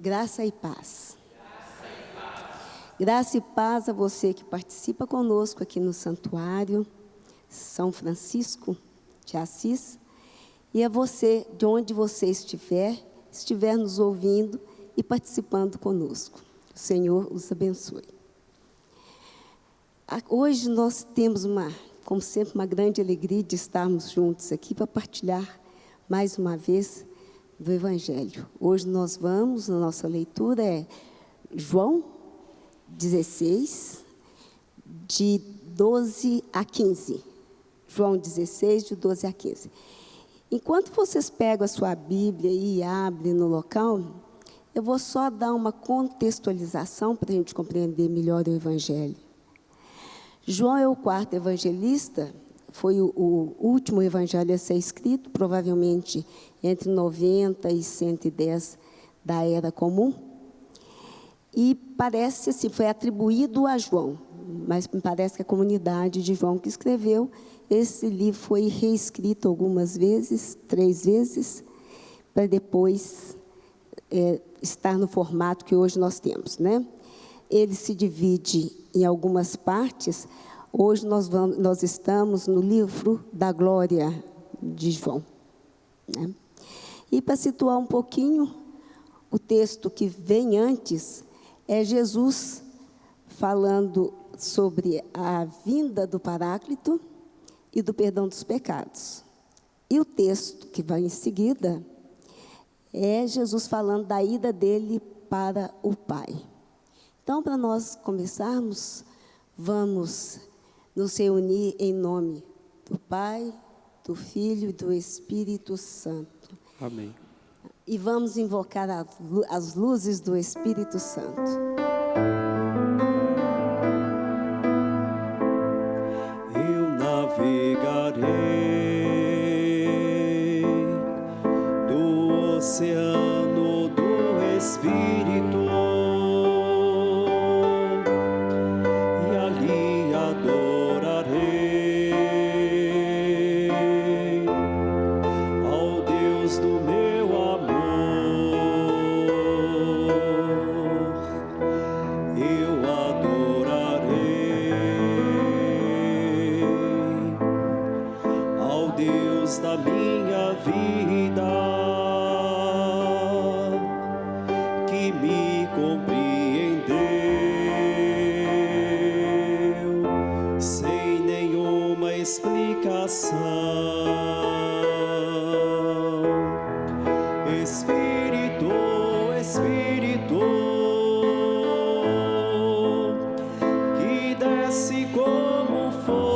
Graça e paz. Graça e paz a você que participa conosco aqui no Santuário São Francisco de Assis, e a você, de onde você estiver nos ouvindo e participando conosco. O Senhor os abençoe. Hoje nós temos, como sempre, uma grande alegria de estarmos juntos aqui para partilhar mais uma vez do Evangelho. Hoje nós vamos, a nossa leitura é João 16, de 12 a 15. João 16, de 12 a 15. Enquanto vocês pegam a sua Bíblia e abrem no local, eu vou só dar uma contextualização para a gente compreender melhor o Evangelho. João é o quarto evangelista, foi o último evangelho a ser escrito, provavelmente entre 90 e 110 da Era Comum. E parece assim, foi atribuído a João, mas me parece que a comunidade de João que escreveu. Esse livro foi reescrito algumas vezes, 3 vezes, para depois estar no formato que hoje nós temos, né? Ele se divide em algumas partes. Hoje nós estamos no livro da Glória de João, né? E para situar um pouquinho, o texto que vem antes é Jesus falando sobre a vinda do Paráclito e do perdão dos pecados. E o texto que vai em seguida é Jesus falando da ida dele para o Pai. Então, para nós começarmos, vamos nos reunir em nome do Pai, do Filho e do Espírito Santo. Amém. E vamos invocar as luzes do Espírito Santo. Eu navegarei do oceano do Espírito, da minha vida, que me compreendeu sem nenhuma explicação. Espírito, Espírito, que desce como fogo,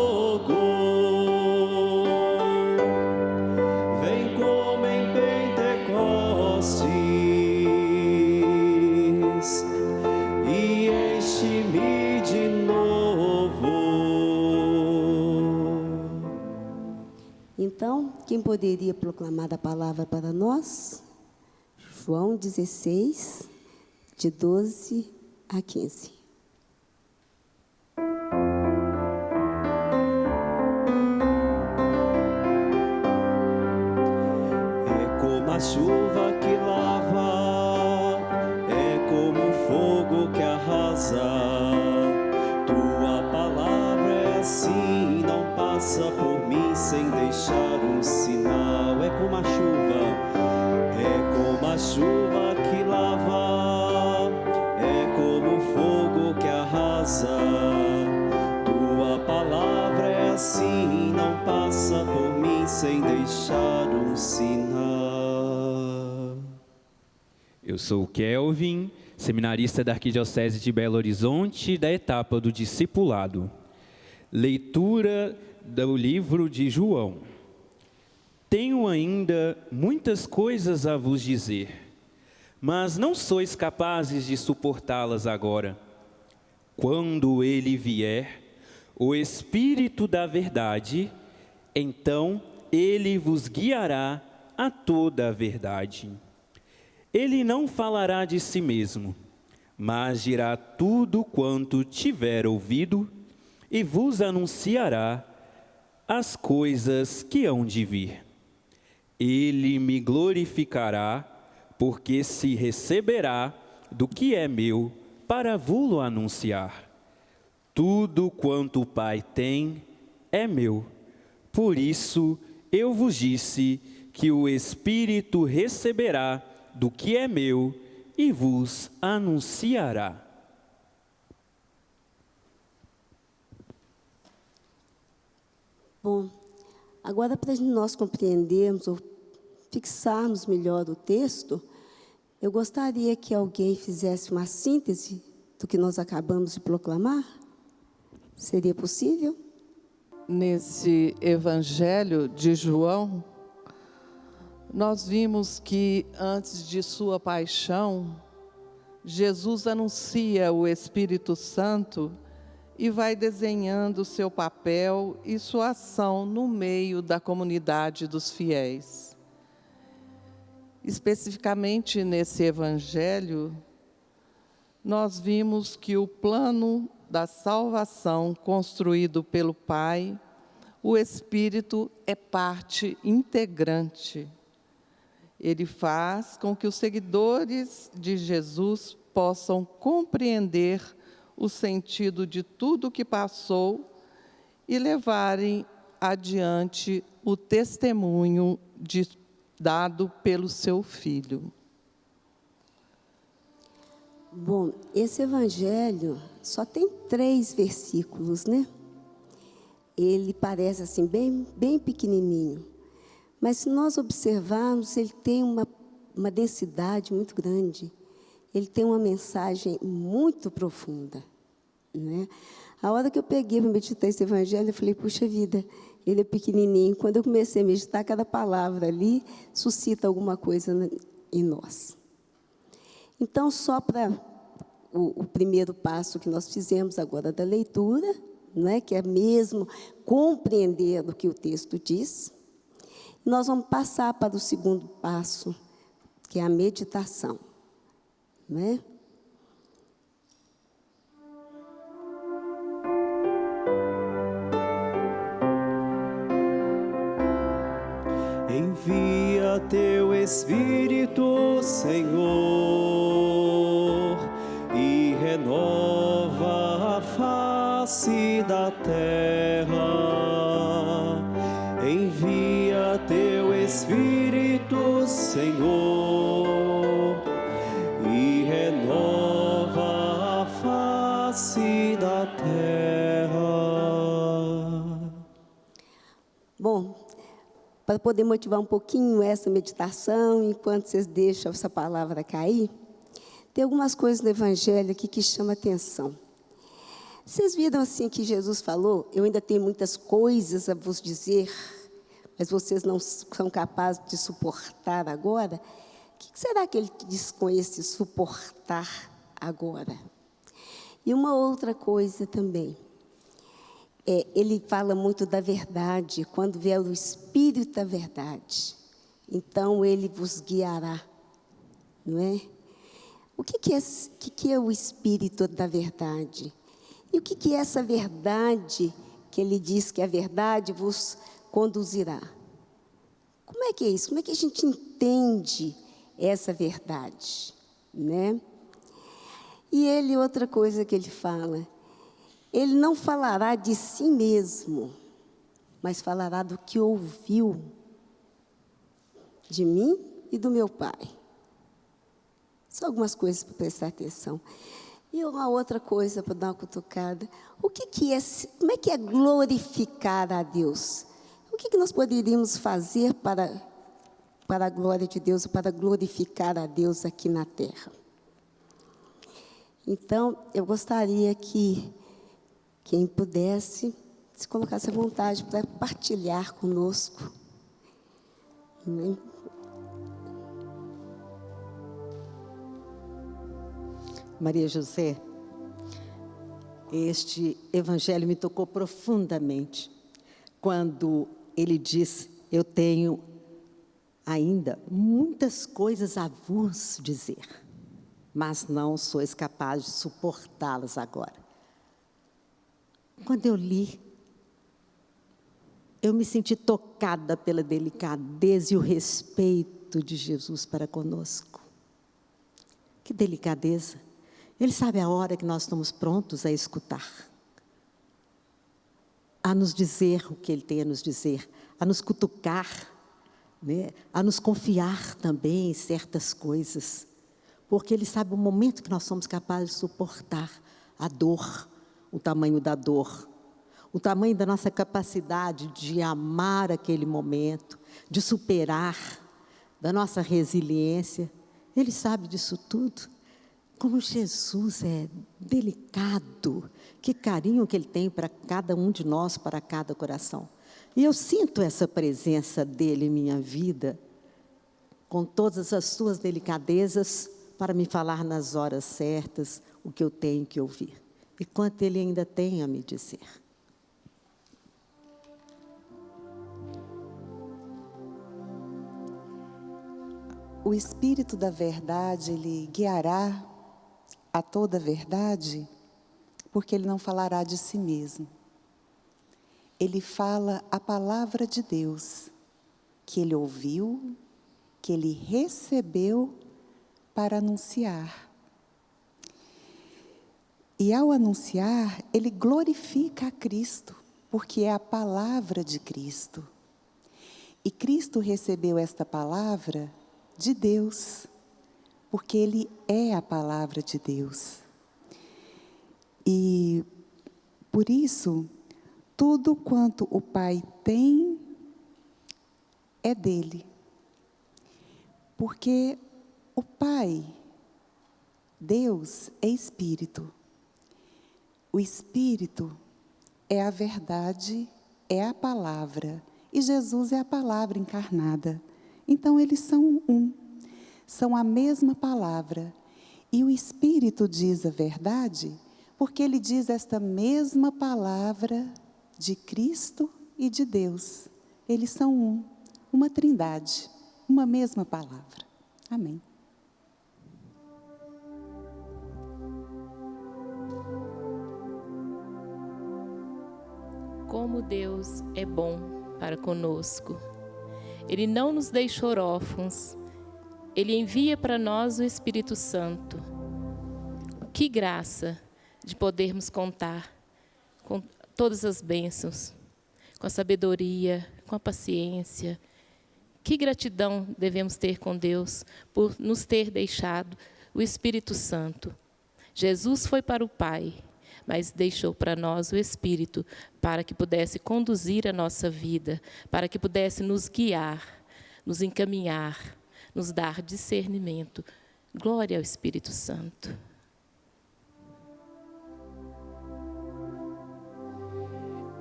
e enche-me de novo. Então, quem poderia proclamar a palavra para nós? João 16, de 12 a 15. É como a chuva que lava, é como o fogo que arrasa. Tua palavra é assim, não passa por mim sem deixar um sinal. É como a chuva que lava, é como o fogo que arrasa. Tua palavra é assim, não passa por mim sem deixar um sinal. Eu sou o Kelvin, seminarista da Arquidiocese de Belo Horizonte, da etapa do discipulado. Leitura do livro de João. Tenho ainda muitas coisas a vos dizer, mas não sois capazes de suportá-las agora. Quando ele vier, o Espírito da verdade, então ele vos guiará a toda a verdade. Ele não falará de si mesmo, mas dirá tudo quanto tiver ouvido e vos anunciará as coisas que hão de vir. Ele me glorificará, porque se receberá do que é meu, para vos-lo anunciar. Tudo quanto o Pai tem é meu. Por isso eu vos disse que o Espírito receberá do que é meu e vos anunciará. Bom, agora para nós compreendermos ou fixarmos melhor o texto, eu gostaria que alguém fizesse uma síntese do que nós acabamos de proclamar. Seria possível? Nesse Evangelho de João, nós vimos que antes de sua paixão, Jesus anuncia o Espírito Santo e vai desenhando seu papel e sua ação no meio da comunidade dos fiéis. Especificamente nesse Evangelho, nós vimos que o plano da salvação construído pelo Pai, o Espírito é parte integrante. Ele faz com que os seguidores de Jesus possam compreender o sentido de tudo o que passou e levarem adiante o testemunho dado pelo seu Filho. Bom, esse evangelho só tem 3 versículos, né? Ele parece assim, bem pequenininho. Mas se nós observarmos, ele tem uma densidade muito grande. Ele tem uma mensagem muito profunda, né? A hora que eu peguei para meditar esse evangelho, eu falei, puxa vida, ele é pequenininho. Quando eu comecei a meditar, cada palavra ali suscita alguma coisa em nós. Então, só para o primeiro passo que nós fizemos agora da leitura, né, que é mesmo compreender o que o texto diz, nós vamos passar para o segundo passo, que é a meditação, né? Envia teu Espírito, Senhor, e renova a face da terra. Envia teu Espírito, Senhor, e renova a face da terra. Bom, para poder motivar um pouquinho essa meditação, enquanto vocês deixam essa palavra cair, tem algumas coisas no Evangelho aqui que chamam a atenção. Vocês viram assim que Jesus falou, eu ainda tenho muitas coisas a vos dizer, mas vocês não são capazes de suportar agora? O que será que ele diz com esse suportar agora? E uma outra coisa também. Ele fala muito da verdade, quando vier o Espírito da verdade, então ele vos guiará, não é? O que é o Espírito da verdade? E o que é essa verdade que ele diz que a verdade vos conduzirá? Como é que é isso? Como é que a gente entende essa verdade, né? E ele, outra coisa que ele fala, ele não falará de si mesmo, mas falará do que ouviu de mim e do meu Pai. São algumas coisas para prestar atenção. E uma outra coisa para dar uma cutucada. Como é que é glorificar a Deus? O que nós poderíamos fazer para a glória de Deus, para glorificar a Deus aqui na terra? Então, eu gostaria que quem pudesse se colocasse à vontade para partilhar conosco. Maria José, este evangelho me tocou profundamente, quando ele diz, eu tenho ainda muitas coisas a vos dizer, mas não sois capazes de suportá-las agora. Quando eu li, eu me senti tocada pela delicadeza e o respeito de Jesus para conosco. Que delicadeza. Ele sabe a hora que nós estamos prontos a escutar, a nos dizer o que Ele tem a nos dizer, a nos cutucar, né? A nos confiar também em certas coisas, porque Ele sabe o momento que nós somos capazes de suportar a dor, o tamanho da dor, o tamanho da nossa capacidade de amar aquele momento, de superar, da nossa resiliência. Ele sabe disso tudo. Como Jesus é delicado, que carinho que Ele tem para cada um de nós, para cada coração. E eu sinto essa presença dEle em minha vida, com todas as suas delicadezas, para me falar nas horas certas o que eu tenho que ouvir. E quanto Ele ainda tem a me dizer. O Espírito da verdade, Ele guiará a toda a verdade, porque Ele não falará de si mesmo. Ele fala a palavra de Deus, que Ele ouviu, que Ele recebeu para anunciar. E ao anunciar, Ele glorifica a Cristo, porque é a palavra de Cristo. E Cristo recebeu esta palavra de Deus, porque Ele é a palavra de Deus. E, por isso, tudo quanto o Pai tem é dele. Porque o Pai, Deus, é Espírito. O Espírito é a verdade, é a palavra. E Jesus é a palavra encarnada. Então, eles são um. São a mesma palavra. E o Espírito diz a verdade, porque ele diz esta mesma palavra de Cristo e de Deus. Eles são um, uma trindade, uma mesma palavra. Amém. Como Deus é bom para conosco. Ele não nos deixou órfãos. Ele envia para nós o Espírito Santo. Que graça de podermos contar com todas as bênçãos, com a sabedoria, com a paciência. Que gratidão devemos ter com Deus por nos ter deixado o Espírito Santo. Jesus foi para o Pai, mas deixou para nós o Espírito para que pudesse conduzir a nossa vida, para que pudesse nos guiar, nos encaminhar, nos dar discernimento. Glória ao Espírito Santo.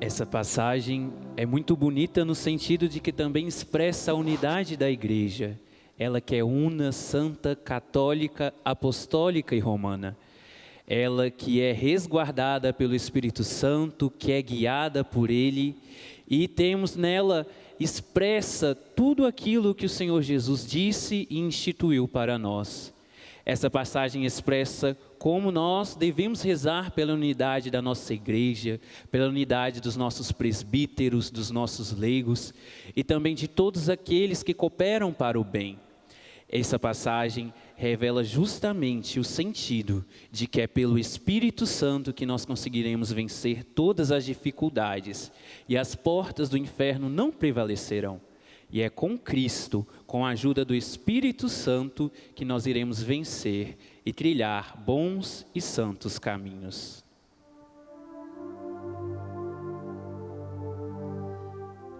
Essa passagem é muito bonita no sentido de que também expressa a unidade da igreja. Ela que é una, santa, católica, apostólica e romana. Ela que é resguardada pelo Espírito Santo, que é guiada por Ele. E temos nela expressa tudo aquilo que o Senhor Jesus disse e instituiu para nós. Essa passagem expressa como nós devemos rezar pela unidade da nossa igreja, pela unidade dos nossos presbíteros, dos nossos leigos e também de todos aqueles que cooperam para o bem. Essa passagem revela justamente o sentido de que é pelo Espírito Santo que nós conseguiremos vencer todas as dificuldades e as portas do inferno não prevalecerão. E é com Cristo, com a ajuda do Espírito Santo, que nós iremos vencer e trilhar bons e santos caminhos.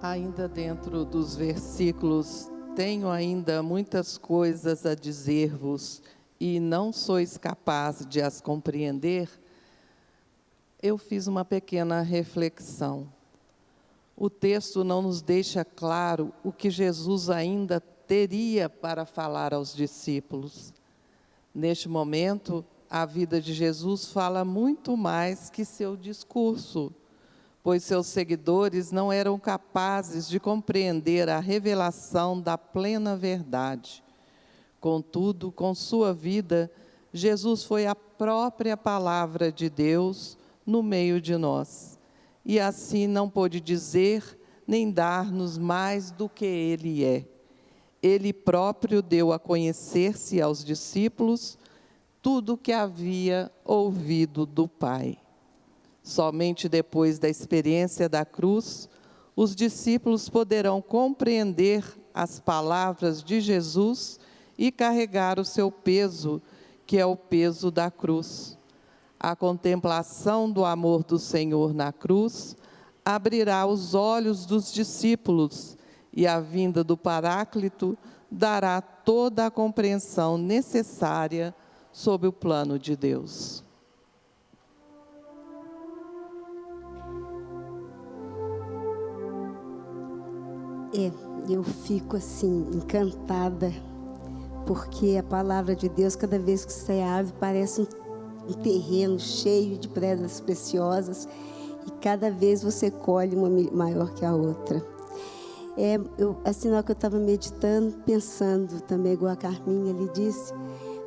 Ainda dentro dos versículos, tenho ainda muitas coisas a dizer-vos e não sois capaz de as compreender. Eu fiz uma pequena reflexão. O texto não nos deixa claro o que Jesus ainda teria para falar aos discípulos. Neste momento, a vida de Jesus fala muito mais que seu discurso, pois seus seguidores não eram capazes de compreender a revelação da plena verdade. Contudo, com sua vida, Jesus foi a própria palavra de Deus no meio de nós. E assim não pôde dizer nem dar-nos mais do que Ele é. Ele próprio deu a conhecer-se aos discípulos, tudo o que havia ouvido do Pai. Somente depois da experiência da cruz, os discípulos poderão compreender as palavras de Jesus e carregar o seu peso, que é o peso da cruz. A contemplação do amor do Senhor na cruz abrirá os olhos dos discípulos e a vinda do Paráclito dará toda a compreensão necessária sob o plano de Deus. Eu fico assim, encantada, porque a palavra de Deus, cada vez que você abre, parece um terreno cheio de pedras preciosas, e cada vez você colhe uma maior que a outra. Assim, na hora que eu estava meditando, pensando também, igual a Carminha lhe disse,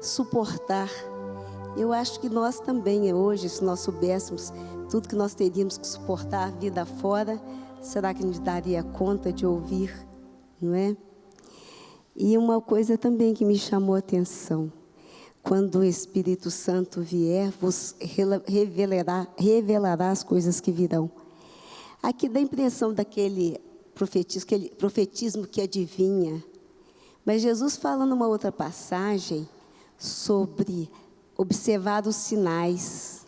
suportar. Eu acho que nós também, hoje, se nós soubéssemos tudo que nós teríamos que suportar, vida fora, será que a gente daria conta de ouvir, não é? E uma coisa também que me chamou a atenção, quando o Espírito Santo vier, vos revelará as coisas que virão. Aqui dá a impressão daquele profetismo que adivinha. Mas Jesus fala numa outra passagem sobre observar os sinais.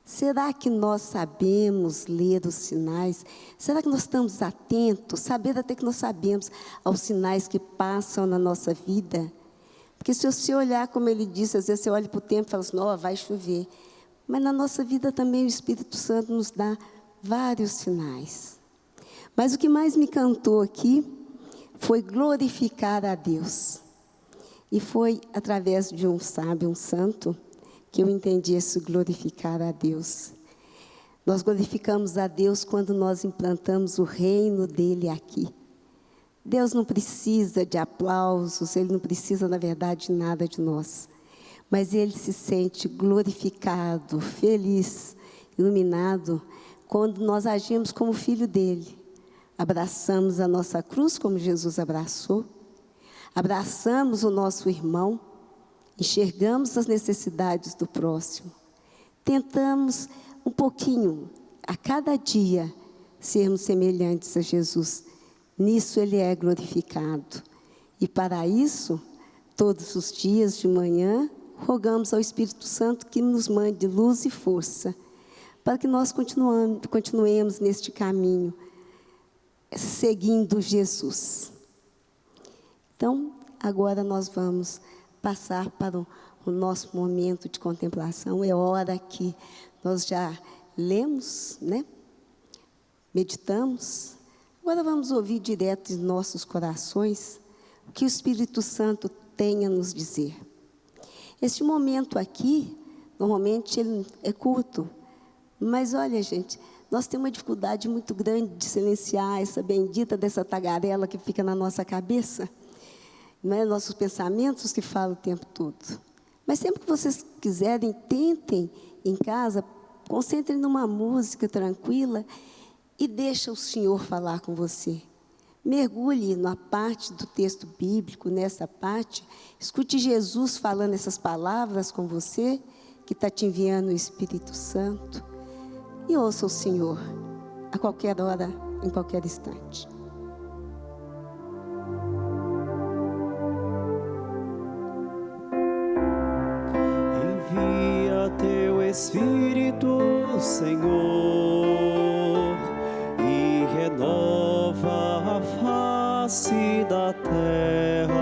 Será que nós sabemos ler os sinais? Será que nós estamos atentos? Saber até que nós sabemos aos sinais que passam na nossa vida? Porque se você olhar, como ele disse, às vezes você olha para o tempo e fala assim, não, vai chover. Mas na nossa vida também o Espírito Santo nos dá vários sinais. Mas o que mais me encantou aqui foi glorificar a Deus. E foi através de um sábio, um santo, que eu entendi esse glorificar a Deus. Nós glorificamos a Deus quando nós implantamos o reino dele aqui. Deus não precisa de aplausos, Ele não precisa, na verdade, de nada de nós. Mas Ele se sente glorificado, feliz, iluminado, quando nós agimos como filho dele. Abraçamos a nossa cruz, como Jesus abraçou. Abraçamos o nosso irmão. Enxergamos as necessidades do próximo. Tentamos um pouquinho, a cada dia, sermos semelhantes a Jesus. Nisso Ele é glorificado. E para isso, todos os dias de manhã, rogamos ao Espírito Santo que nos mande luz e força, para que nós continuemos neste caminho, seguindo Jesus. Então, agora nós vamos passar para o nosso momento de contemplação. É hora que nós já lemos, né? Meditamos. Agora vamos ouvir direto em nossos corações o que o Espírito Santo tem a nos dizer. Este momento aqui, normalmente ele é curto, mas olha, gente, nós temos uma dificuldade muito grande de silenciar essa bendita dessa tagarela que fica na nossa cabeça. Não é nossos pensamentos que falam o tempo todo. Mas sempre que vocês quiserem, tentem em casa, concentrem numa música tranquila e deixa o Senhor falar com você. Mergulhe na parte do texto bíblico, nessa parte, escute Jesus falando essas palavras com você, que está te enviando o Espírito Santo, e ouça o Senhor, a qualquer hora, em qualquer instante. Envia teu Espírito, Senhor, e renova a face da terra.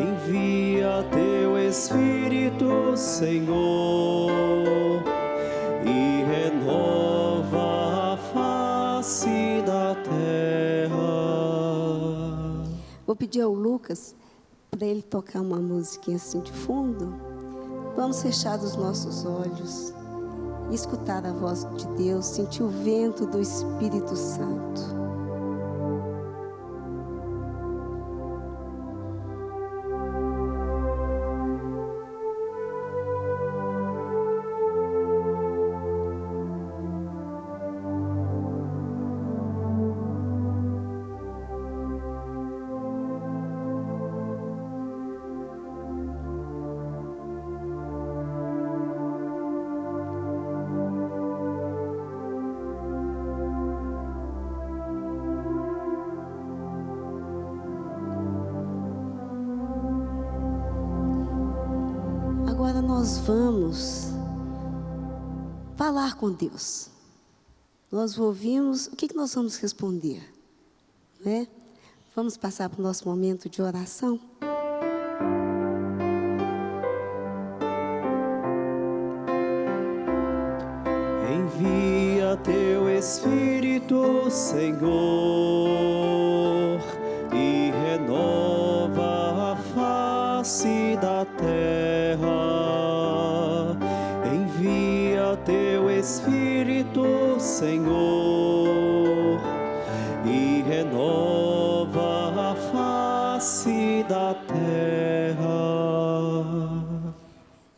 Envia teu Espírito, Senhor, e renova a face da terra. Vou pedir ao Lucas para ele tocar uma musiquinha assim de fundo. Vamos fechar os nossos olhos e escutar a voz de Deus, sentir o vento do Espírito Santo. agora nós vamos falar com Deus. Nós ouvimos, o que nós vamos responder? Né? Vamos passar para o nosso momento de oração? Envia teu Espírito, Senhor, e renova a face da terra. Envia teu Espírito, Senhor, e renova a face da terra.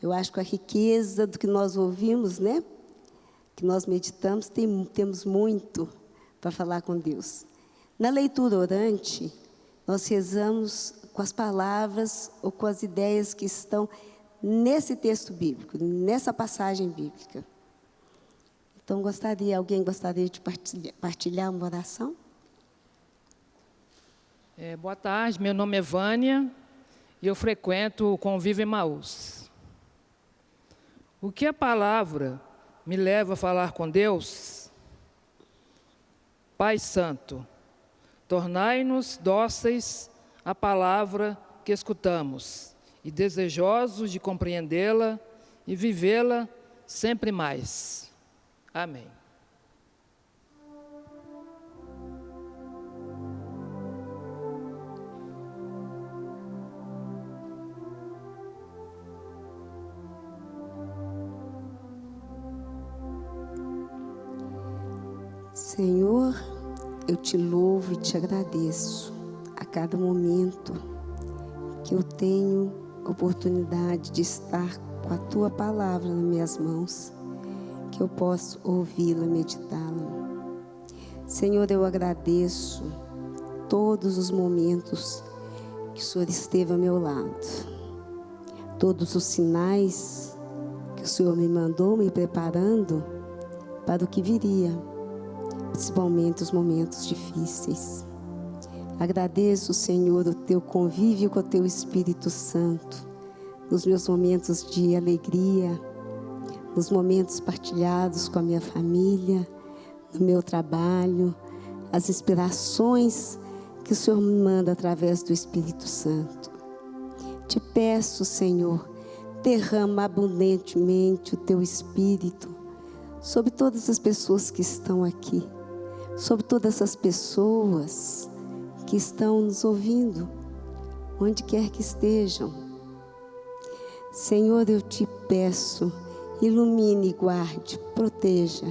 Eu acho que a riqueza do que nós ouvimos, né? Que nós meditamos, temos muito para falar com Deus. Na leitura orante, nós rezamos com as palavras ou com as ideias que estão nesse texto bíblico, nessa passagem bíblica. Então, alguém gostaria de partilhar uma oração? Boa tarde, meu nome é Vânia e eu frequento o Convívio Emaús. O que a palavra me leva a falar com Deus? Pai Santo, tornai-nos dóceis à palavra que escutamos e desejosos de compreendê-la e vivê-la sempre mais. Amém. Senhor, eu te louvo e te agradeço a cada momento que eu tenho oportunidade de estar com a Tua palavra nas minhas mãos, que eu posso ouvi-la, meditá-la. Senhor, eu agradeço todos os momentos que o Senhor esteve ao meu lado, todos os sinais que o Senhor me mandou, me preparando para o que viria, principalmente os momentos difíceis. Agradeço, Senhor, o Teu convívio com o Teu Espírito Santo, nos meus momentos de alegria, nos momentos partilhados com a minha família, no meu trabalho, as inspirações que o Senhor me manda através do Espírito Santo. Te peço, Senhor, derrama abundantemente o Teu Espírito sobre todas as pessoas que estão aqui, sobre todas as pessoas que estão nos ouvindo, onde quer que estejam. Senhor, eu te peço, ilumine, guarde, proteja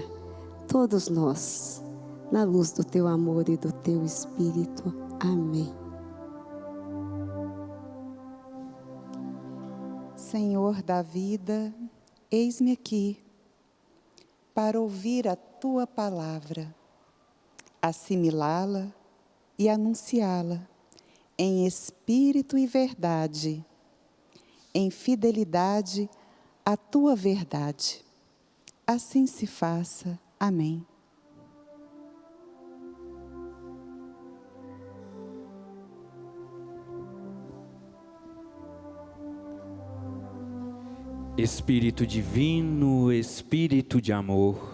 todos nós, na luz do Teu amor e do Teu Espírito. Amém. Senhor da vida, eis-me aqui para ouvir a Tua palavra, assimilá-la e anunciá-la em espírito e verdade, em fidelidade à Tua verdade. Assim se faça. Amém. Espírito divino, Espírito de amor,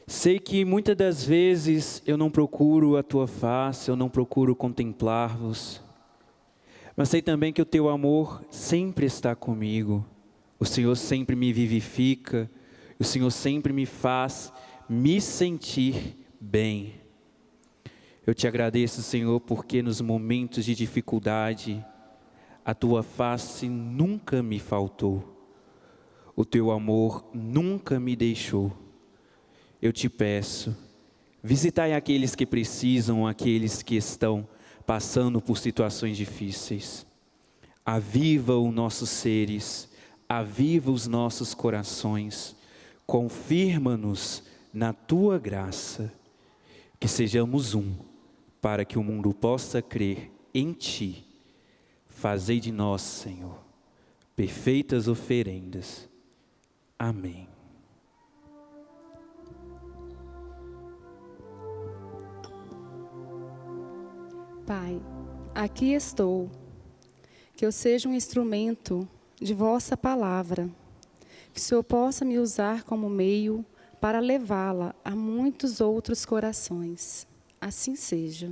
sei que muitas das vezes eu não procuro a Tua face, eu não procuro contemplar-vos, mas sei também que o Teu amor sempre está comigo, o Senhor sempre me vivifica, o Senhor sempre me faz me sentir bem. Eu te agradeço, Senhor, porque nos momentos de dificuldade, a Tua face nunca me faltou, o Teu amor nunca me deixou. Eu te peço, visitai aqueles que precisam, aqueles que estão passando por situações difíceis. Aviva os nossos seres, aviva os nossos corações, confirma-nos na Tua graça, que sejamos um, para que o mundo possa crer em Ti. Fazei de nós, Senhor, perfeitas oferendas. Amém. Pai, aqui estou, que eu seja um instrumento de vossa palavra, que o Senhor possa me usar como meio para levá-la a muitos outros corações. Assim seja.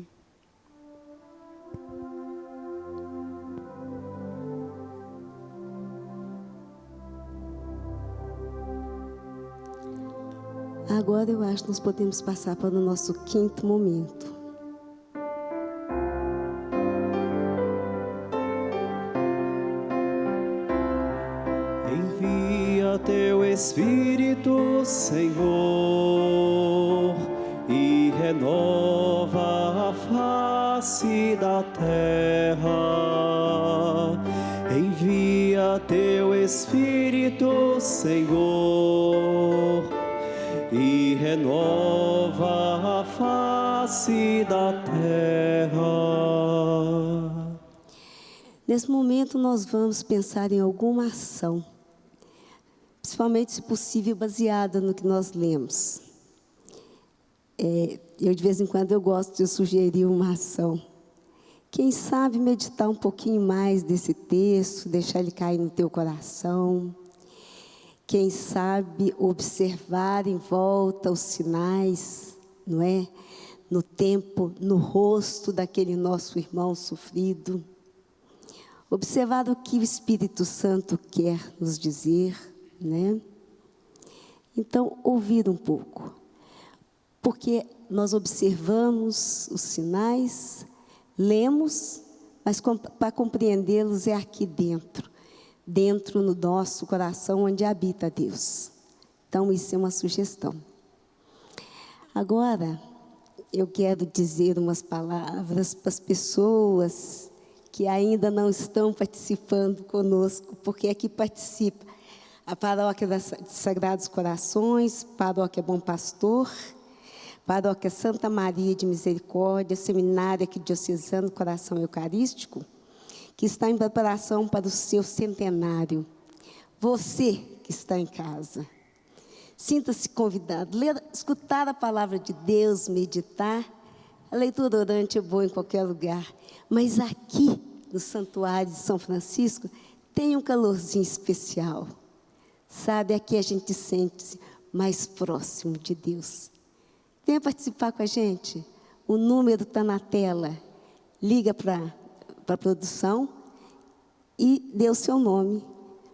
Agora eu acho que nós podemos passar para o nosso quinto momento. Envia teu Espírito, Senhor, e renova a face da terra. Envia teu Espírito, Senhor, e renova a face da terra. Nesse momento nós vamos pensar em alguma ação, principalmente, se possível, baseada no que nós lemos. Eu, de vez em quando, eu gosto de sugerir uma ação. Quem sabe meditar um pouquinho mais desse texto, deixar ele cair no teu coração. Quem sabe observar em volta os sinais, não é? No tempo, no rosto daquele nosso irmão sofrido. Observar o que o Espírito Santo quer nos dizer, né? Então, ouvir um pouco. Porque nós observamos os sinais, lemos, mas para compreendê-los é aqui dentro no nosso coração, onde habita Deus. Então, isso é uma sugestão. Agora, eu quero dizer umas palavras para as pessoas que ainda não estão participando conosco, porque aqui participa a Paróquia de Sagrados Corações, Paróquia Bom Pastor, Paróquia Santa Maria de Misericórdia, Seminário Arquidiocesano Coração Eucarístico, que está em preparação para o seu centenário. Você que está em casa, sinta-se convidado, escutar a palavra de Deus, meditar. A leitura orante é boa em qualquer lugar, mas aqui no Santuário de São Francisco tem um calorzinho especial. Sabe, aqui a gente sente-se mais próximo de Deus. Venha participar com a gente. O número está na tela. Liga para a produção e dê o seu nome.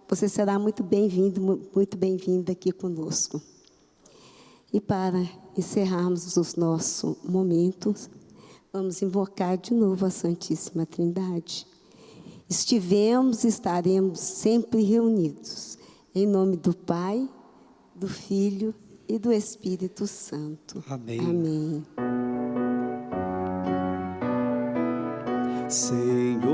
Você será muito bem-vindo, muito bem-vinda aqui conosco. E para encerrarmos os nossos momentos, vamos invocar de novo a Santíssima Trindade. Estivemos e estaremos sempre reunidos. Em nome do Pai, do Filho e do Espírito Santo. Amém. Amém. Senhor,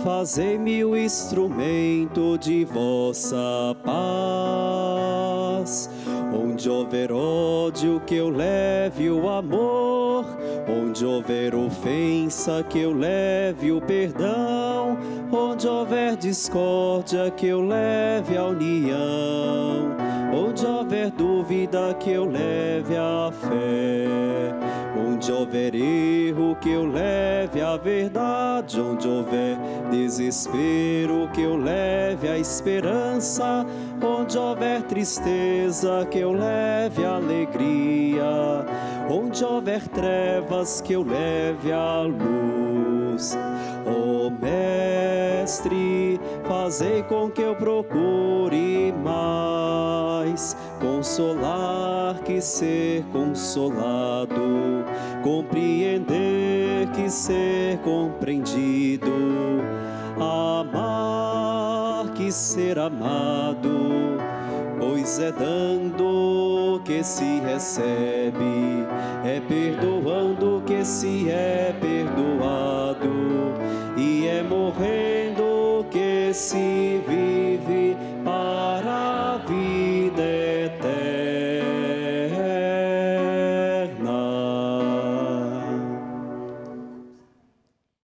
fazei-me o instrumento de vossa paz. Onde houver ódio, que eu leve o amor. Onde houver ofensa, que eu leve o perdão. Onde houver discórdia, que eu leve a união. Onde houver dúvida, que eu leve a fé. Onde houver erro, que eu leve a verdade. Onde houver desespero, que eu leve a esperança. Onde houver tristeza, que eu leve a alegria. Onde houver trevas, que eu leve a luz. Ó Mestre, fazei com que eu procure mais consolar que ser consolado, compreender que ser compreendido, amar que ser amado, pois é dando que se recebe, é perdoando que se é perdoado, e é morrendo que se vive.